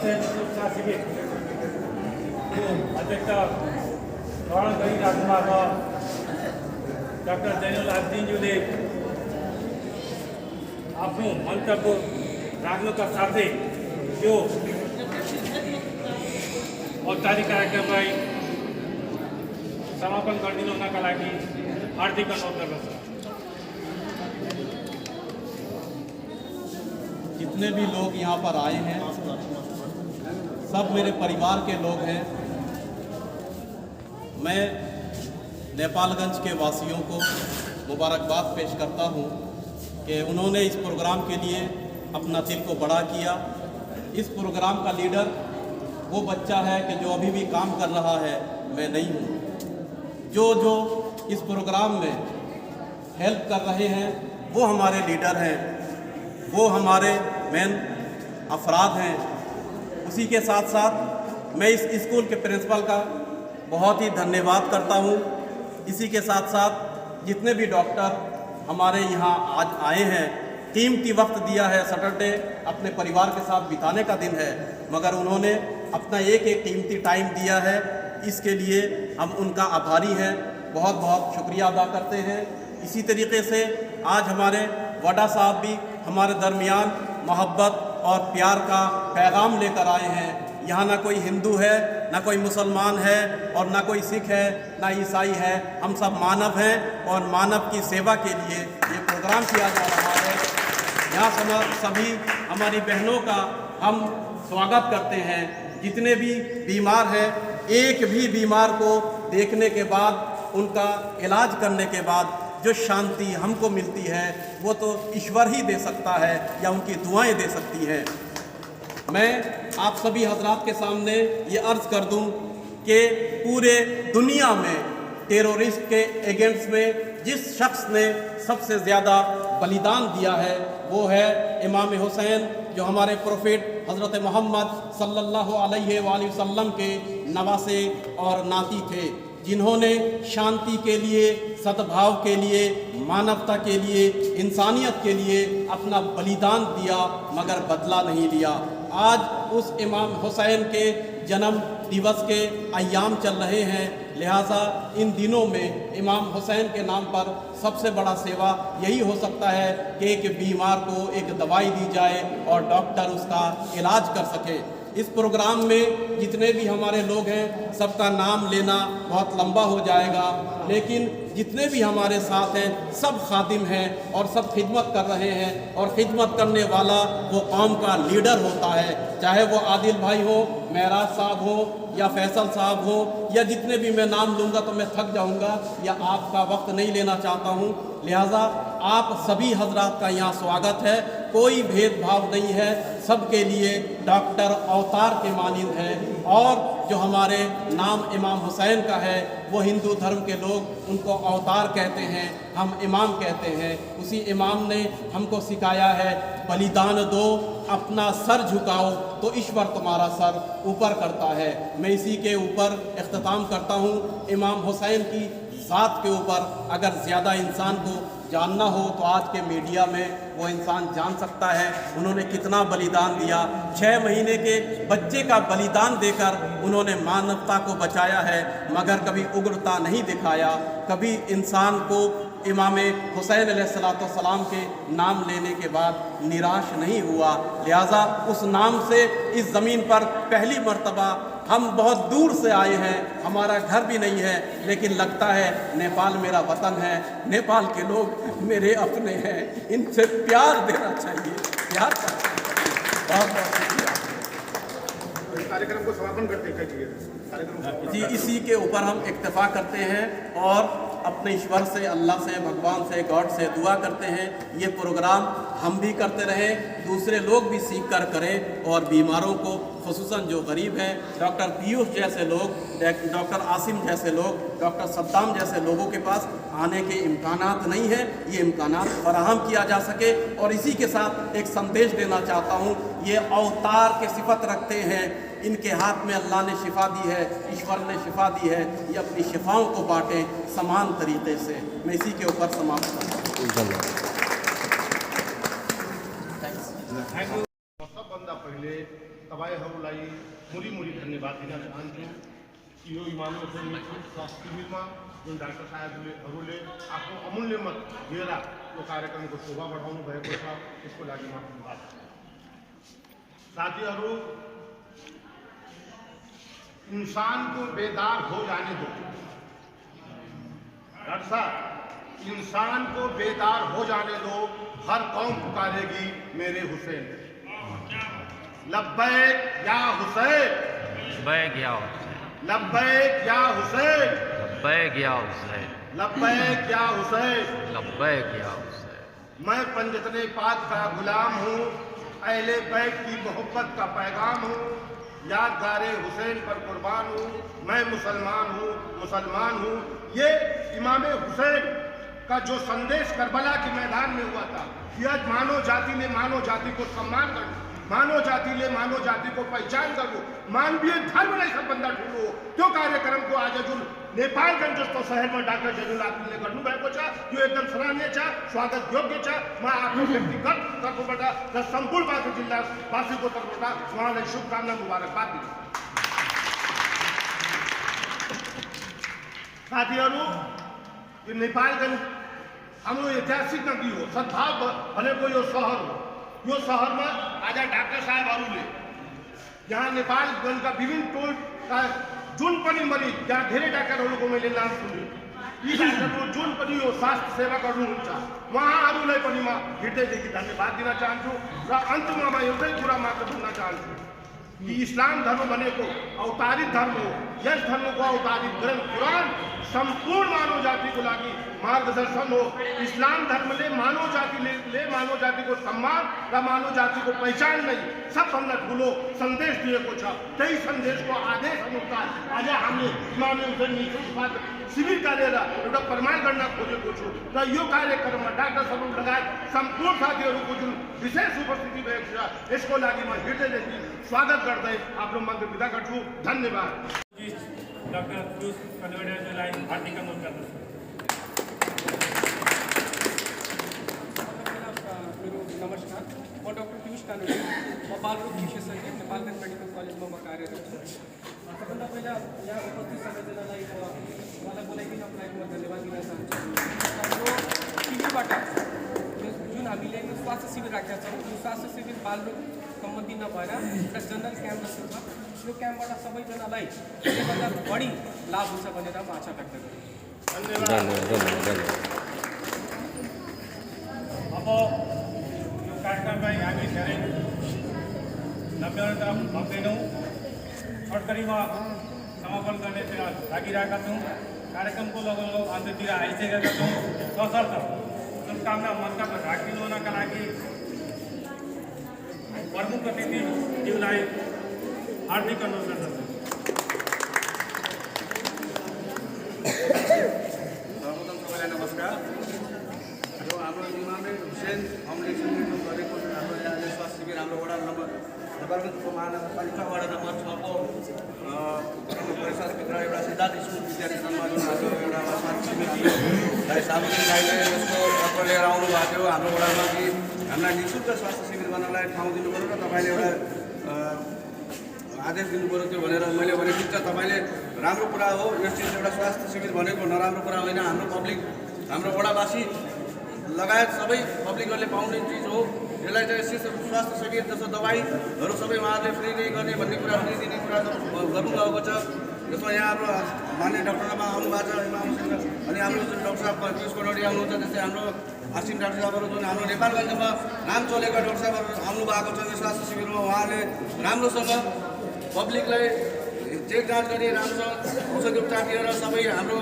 शिक्षा शिविर अध्यक्ष ધોરણ કરી રાજમાં ડૉક્ટર જૈનુલ આબદીનજીને આપણું મંતવ્ય રાગનોકા સાથે જો ઔપચારિક કાર્યક્રમમાં સમાપન કરી लागि हार्दिक अनुरोध गर्दछु। जितने भी लोग यहाँ पर आए हैं सब मेरे परिवार के लोग हैं। मैं नेपालगंज के वासियों को मुबारकबाद पेश करता हूँ कि उन्होंने इस प्रोग्राम के लिए अपना दिल को बड़ा किया। इस प्रोग्राम का लीडर वो बच्चा है कि जो अभी भी काम कर रहा है, मैं नहीं हूँ। जो इस प्रोग्राम में हेल्प कर रहे हैं वो हमारे लीडर हैं, वो हमारे मेन अफराद हैं। उसी के साथ साथ मैं इस स्कूल के प्रिंसिपल का बहुत ही धन्यवाद करता हूँ। इसी के साथ साथ जितने भी डॉक्टर हमारे यहाँ आज आए हैं, कीमती वक्त दिया है। सैटरडे अपने परिवार के साथ बिताने का दिन है, मगर उन्होंने अपना एक कीमती टाइम दिया है। इसके लिए हम उनका आभारी हैं, बहुत बहुत शुक्रिया अदा करते हैं। इसी तरीके से आज हमारे वडा साहब भी हमारे दरमियान मोहब्बत और प्यार का पैगाम लेकर आए हैं। यहाँ ना कोई हिंदू है, ना कोई मुसलमान है, और ना कोई सिख है, ना ईसाई है। हम सब मानव हैं और मानव की सेवा के लिए ये प्रोग्राम किया जा रहा है। यहाँ सभी हमारी बहनों का हम स्वागत करते हैं। जितने भी बीमार हैं, एक भी बीमार को देखने के बाद, उनका इलाज करने के बाद जो शांति हमको मिलती है वो तो ईश्वर ही दे सकता है या उनकी दुआएं दे सकती हैं। मैं आप सभी हजरात के सामने ये अर्ज़ कर दूं कि पूरे दुनिया में टेररिस्ट के अगेंस्ट में जिस शख्स ने सबसे ज़्यादा बलिदान दिया है वो है इमाम हुसैन, जो हमारे प्रोफेट हज़रत मोहम्मद सल्लल्लाहु अलैहि वसल्लम के नवासे और नाती थे, जिन्होंने शांति के लिए, सद्भाव के लिए, मानवता के लिए, इंसानियत के लिए अपना बलिदान दिया, मगर बदला नहीं लिया। आज उस इमाम हुसैन के जन्म दिवस के अय्याम चल रहे हैं, लिहाजा इन दिनों में इमाम हुसैन के नाम पर सबसे बड़ा सेवा यही हो सकता है कि एक बीमार को एक दवाई दी जाए और डॉक्टर उसका इलाज कर सके। इस प्रोग्राम में जितने भी हमारे लोग हैं सबका नाम लेना बहुत लंबा हो जाएगा, लेकिन जितने भी हमारे साथ हैं सब खादिम हैं और सब खिदमत कर रहे हैं। और ख़िदमत करने वाला वो कौम का लीडर होता है, चाहे वो आदिल भाई हो, महराज साहब हो या फैसल साहब हो, या जितने भी मैं नाम लूँगा तो मैं थक जाऊँगा या आपका वक्त नहीं लेना चाहता हूँ। लिहाजा आप सभी हजरात का यहाँ स्वागत है। कोई भेदभाव नहीं है, सबके लिए डॉक्टर अवतार के मानिंद है। और जो हमारे नाम इमाम हुसैन का है वो हिंदू धर्म के लोग उनको अवतार कहते हैं, हम इमाम कहते हैं। उसी इमाम ने हमको सिखाया है बलिदान दो, अपना सर झुकाओ तो ईश्वर तुम्हारा सर ऊपर करता है। मैं इसी के ऊपर इख्तिताम करता हूँ। इमाम हुसैन की ज़ात के ऊपर अगर ज़्यादा इंसान को जानना हो तो आज के मीडिया में वो इंसान जान सकता है उन्होंने कितना बलिदान दिया। 6 महीने के बच्चे का बलिदान देकर उन्होंने मानवता को बचाया है, मगर कभी उग्रता नहीं दिखाया, कभी इंसान को इमाम हुसैन अलैहिस्सलाम के नाम लेने के बाद निराश नहीं हुआ। लिहाजा उस नाम से इस ज़मीन पर पहली मर्तबा हम बहुत दूर से आए हैं, हमारा घर भी नहीं है, लेकिन लगता है नेपाल मेरा वतन है, नेपाल के लोग मेरे अपने हैं, इनसे प्यार देना चाहिए, प्यार करना चाहिए। बहुत बहुत शुक्रिया। कार्यक्रम को समापन करते हैं जी, इसी के ऊपर हम इक्तफा करते हैं और अपने ईश्वर से, अल्लाह से, भगवान से, गॉड से दुआ करते हैं ये प्रोग्राम हम भी करते रहें, दूसरे लोग भी सीख कर करें और बीमारों को, खुसूसन जो गरीब हैं, डॉक्टर पीयूष जैसे लोग, डॉक्टर आसिम जैसे लोग, डॉक्टर सद्दाम जैसे लोगों के पास आने के इम्कानात नहीं है, ये इम्कानात फराहम किया जा सके। और इसी के साथ एक संदेश देना चाहता हूँ, ये अवतार के सिफत रखते हैं, इनके हाथ में अल्लाह ने शिफा दी है, ईश्वर ने शिफा दी है, ये अपनी शिफाओं को बांटें समान तरीके से। मैं इसी के ऊपर समाप्त करता हूँ। सबभन्दा पहिले तपाईँहरूलाई मुरी मुरी धन्यवाद दिन चाहन्छु कि यो इमाम हुसैन स्वास्थ्य शिविरमा जुन डाक्टर साहेबहरूले आफ्नो अमूल्य मत दिएर यो कार्यक्रमको शोभा बढाउनु भएको छ त्यसको लागि म धन्यवाद। साथीहरू, इंसान को बेदार हो जाने दो। डॉक्टर साहब, इंसान को बेदार हो जाने दो, हर कौम पुकारेगी मेरे हुसैन। लब्बैक या हुसैन, लब्बैक या हुसैन, लब्बैक या हुसैन, लब्बैक या हुसैन, लब्बैक या हुसैन। लब्बैक या हुसैन। मैं पंजतने पाक का गुलाम हूँ, अहले बैत की मोहब्बत का पैगाम हूँ, यादगारे हुसैन पर कुर्बान हूँ, मैं मुसलमान हूँ। ये इमाम हुसैन का जो संदेश करबला के मैदान में हुआ था कि आज मानव जाति ने मानव जाति को सम्मान कर, मानव जाति ने मानव जाति को पहचान करो, मानवीय धर्म नहीं सब बंदा ढूंढो। त्यो कार्यक्रम को आज जुन नेपालगंज जस्तो शहरमा डाक्टर जैनुलाब्दीनले गर्नुभएको छ यो एकदम सराहनीय छ, स्वागत योग्य छ। म आफ्नो व्यक्तिगत तर्फबाट र सम्पूर्ण बाँके जिल्लावासीको तर्फबाट उहाँलाई शुभकामना मुबारकबाद दिन्छु। साथीहरू, यो नेपालगंज हाम्रो ऐतिहासिक नदी हो, सद्भाव भनेको यो सहर हो। यो सहरमा आज डाक्टर साहेबहरूले यहाँ नेपालगंजका विभिन्न टोलका जुन पनि मरिज, जहाँ धेरै डाक्टरहरूको मैले नाम सुने, यी डाक्टरहरू जुन पनि यो स्वास्थ्य सेवा गर्नुहुन्छ उहाँहरूलाई पनि म हृदयदेखि धन्यवाद दिन चाहन्छु। र अन्तमा म एउटै कुरा मात्र भन्न चाहन्छु कि इस्लाम धर्म भनेको अवतारित धर्म हो। यस धर्मको अवतारित ग्रन्थ कुरान सम्पूर्ण मानव जातिको लागि मार्गदर्शन हो। इस्लाम धर्मले मानव जातिको सम्मान र मानव जातिको पहिचान नै सबभन्दा ठुलो सन्देश दिएको छ। त्यही सन्देशको आदेश अनुसार आज हामीले इमाम हुसैन स्वास्थ्य शिविर गरेर एउटा प्रमाण गर्न खोजेको छु। र यो कार्यक्रममा डाक्टर साहब लगायत सम्पूर्ण साथीहरूको जुन विशेष उपस्थिति भएको छ यसको लागि म हृदयदेखि स्वागत गर्दै आफ्नो मन्त्र बिदा गर्छु। धन्यवाद। डॉक्टर पीयूष कनोडियाजीलाई हार्दिक अनुरोध गर्दछु। मेरो नमस्कार, म डाक्टर पीयूष कानोडिया, म बालरोग विशेषज्ञ नेपालगञ्ज मेडिकल कलेजमा म कार्यरत छु। सबभन्दा पहिला यहाँ उपस्थित सबैजनालाई उहाँलाई बोलाइदिनको लागि म धन्यवाद दिन चाहन्छु। हाम्रो शिविरबाट जुन हामीले यो स्वास्थ्य शिविर राखेका छौँ, यो स्वास्थ्य शिविर बालरोग सम्बन्धी नभएर एउटा जनरल क्याम्प जस्तो छ। यो क्याम्पबाट सबैजनालाई धेरैभन्दा बढी लाभ हुन्छ भनेर म आशा व्यक्त गर्छु। अब यो कार्यक्रमलाई हामी धेरै लम्ब्याउन सक्दैनौँ, छोटकरीमा समापन गर्नेतिर लागिरहेका छौँ। कार्यक्रमको लगभग अन्त्यतिर आइसकेका छौँ। तसर्थ शुभकामना मनका राखिदिनु हुनका लागि प्रमुख अतिथिज्यूलाई हार्दिक अनुरोध गर्दछु। सर्वप्रथम सबैलाई नमस्कार। यो हाम्रो इमाम हुसैन फाउन्डेसनले गरेको हाम्रो यहाँ स्वास्थ्य शिविर हाम्रो वडा नम्बर नेपालगञ्जको महानगरपालिका वडा नम्बर 6 को परिसरभित्र एउटा सिद्धार्थ स्कुल विद्यार्थीसम्म जुन आज एउटा स्वास्थ्य शिविर थियो, सामुदायिक भाइले यसको पत्र लिएर आउनु भएको थियो हाम्रो वडामा कि हामीलाई निःशुल्क स्वास्थ्य शिविर गर्नलाई ठाउँ दिनु पऱ्यो र तपाईँले एउटा आदेश दिनु पऱ्यो त्यो भनेर मैले भने ठिक छ, तपाईँले राम्रो कुरा हो। यो चिज एउटा स्वास्थ्य शिविर भनेको नराम्रो कुरा होइन। हाम्रो पब्लिक, हाम्रो वडावासी लगायत सबै पब्लिकहरूले पाउने चिज हो। यसलाई चाहिँ स्वास्थ्य शिविर जस्तो दबाईहरू सबै उहाँहरूले फ्री नै गर्ने भन्ने कुरा, फ्री दिने कुरा गर्नुभएको छ। जसमा यहाँ हाम्रो मान्य डाक्टरमा आउनु भएको छ इमाम हुसैन, अनि हाम्रो जुन डाक्टर साहब पीयूष कनोडिया आउनुहुन्छ, त्यस्तै हाम्रो असिम डाक्टर साहबहरू जुन हाम्रो नेपालगञ्जमा नाम चलेका डाक्टर साहबहरू आउनु भएको छ यो स्वास्थ्य शिविरमा। उहाँले राम्रोसँग पब्लिकलाई चेक जाँच गरी राम्रोसँग औषधि उपचार दिएर सबै हाम्रो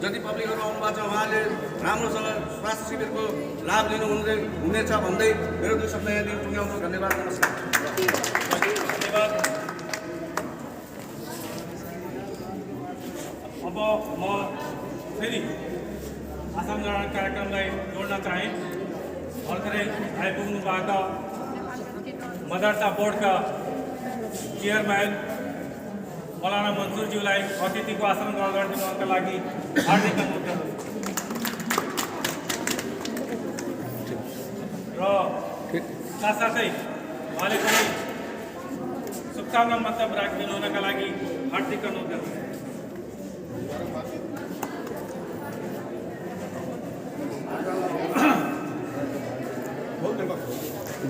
जति पब्लिकहरू आउनु भएको छ उहाँले राम्रोसँग स्वास्थ्य शिविरको लाभ हुनेछ भन्दै मेरो 2 शब्द यहाँदेखि टुङ्ग्याउँछु। धन्यवाद, नमस्कार। धन्यवाद। अब म फेरि आसाम निर्माण कार्यक्रमलाई जोड्न चाहेँ। भर्खरै आइपुग्नु भएका मदरसा बोर्डका चेयरम्यान मौलाना मन्सुरज्यूलाई अतिथिको आसन ग्रहण गरिदिनुका लागि हार्दिक अनुरोध गर्दछु। र साथसाथै उहाँले पनि शुभकामना मतलब राखिदिनु हुनका लागि हार्दिक अनुरोध गर्छु।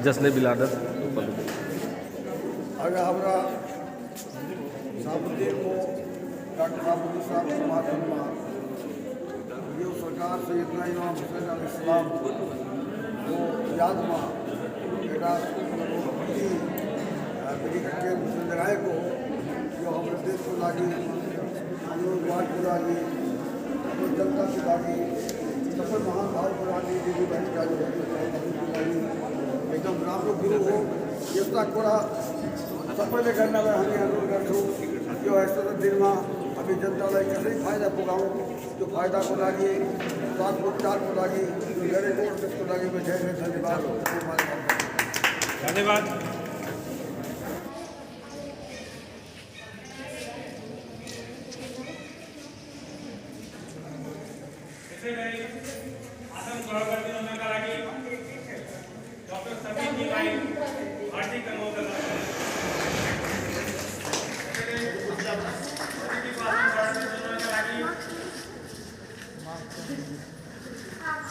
जश्न विलादत अगर हमारा साबुद्दीन को डॉक्टर साबुद्दीन साहब के माध्यम में ये सरकार से इतना इमाम हुसैन अलैहिस्सलाम को याद में एटा के जगह को जो हमारे देश को लागी हम लोग समाज को लागी हम जनता को लागी सफल महान भाव को लागी दीदी बहन का जो एकदम राम्रो गुरु हो यस्ता कुरा सबैले गर्नलाई हामी अनुरोध गर्छौँ। यो यस्तो दिनमा हामी जनतालाई कसरी फाइदा पुगाउँ त्यो फाइदाको लागि प्रचारको लागि गरेको त्यसको लागि म धेरै धन्यवाद धन्यवाद। त्यसै गरी आसन ग्रहण गरिदिनु हुनका लागि डाक्टर समीरजीलाई हार्दिक अनुरोध गर्दछु।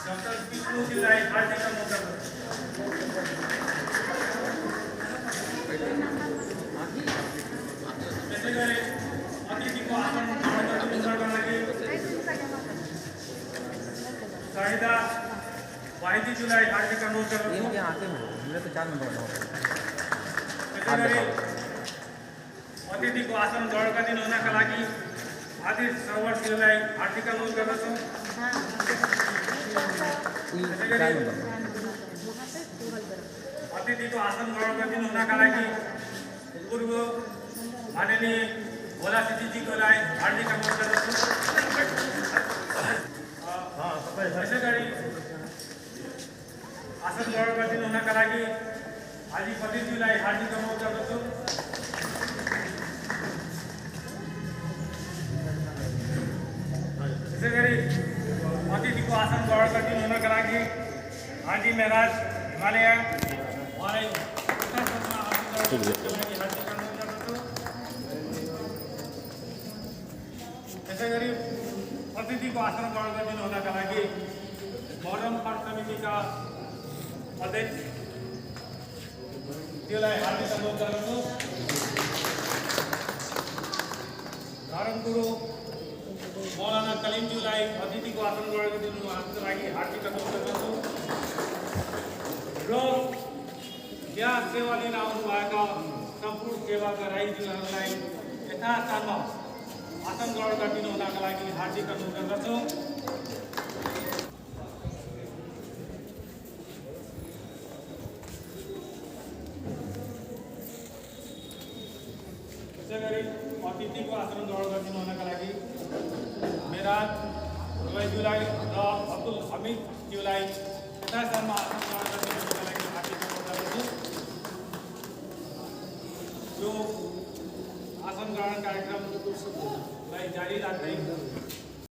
डॉक्टर विष्णुजीलाई हार्दिक अनुरोध गर्दछु। त्यसै गरी अतिथिको आसन ग्रहण गरिदिनुका लागि शाहिदा वाहिदीज्यूलाई हार्दिक अनुरोध गर्दछु। त्यसै गरी अतिथिको आसन ग्रहण गरिदिनु हुनका लागि आदिश सरवरज्यूलाई हार्दिक अनुरोध गर्दछु। त्यसै गरी अतिथिको आसन ग्रहण गरिदिनु हुनका लागि पूर्व माननीय भोला सिद्धिजीकोलाई हार्दिक अनुरोध गर्दछु। त्यसै गरी आसन ग्रहण गरिदिनु हुनका लागि हाजी फतिजज्यूलाई हार्दिक अनुरोध गर्दछु। त्यसै गरी अतिथिको आसन ग्रहण गरिदिनु हुनका लागि हाजी मेहराज हिमालय उहाँलाई त्यसै गरी अतिथिको आसन ग्रहण गरिदिनु हुनका लागि मोहरम पाठ समितिका अध्यक्ष त्योलाई हार्दिक अनुरोध गर्दछु। धर्मगुरु मौलाना कलिमज्यूलाई अतिथिको आसन ग्रहण गरिदिनुका लागि हार्दिक अनुरोध गर्दछु। र यहाँ सेवा लिन आउनुभएका सम्पूर्ण सेवाग्राहीज्यूहरूलाई यथास्थानमा आसन ग्रहण गरिदिनु हुनका लागि हार्दिक अनुरोध गर्दछु। त्यसै गरी अतिथिको आसन ग्रहण गरिदिनु हुनका लागि मेराज रोयज्यूलाई र अब्दुल हमिदज्यूलाई यथास्थानमा आसन ग्रहण गरिदिनु हुनका लागि हार्दिक अनुरोध गर्दछु। यो आसन ग्रहण कार्यक्रमलाई जारी राख्दै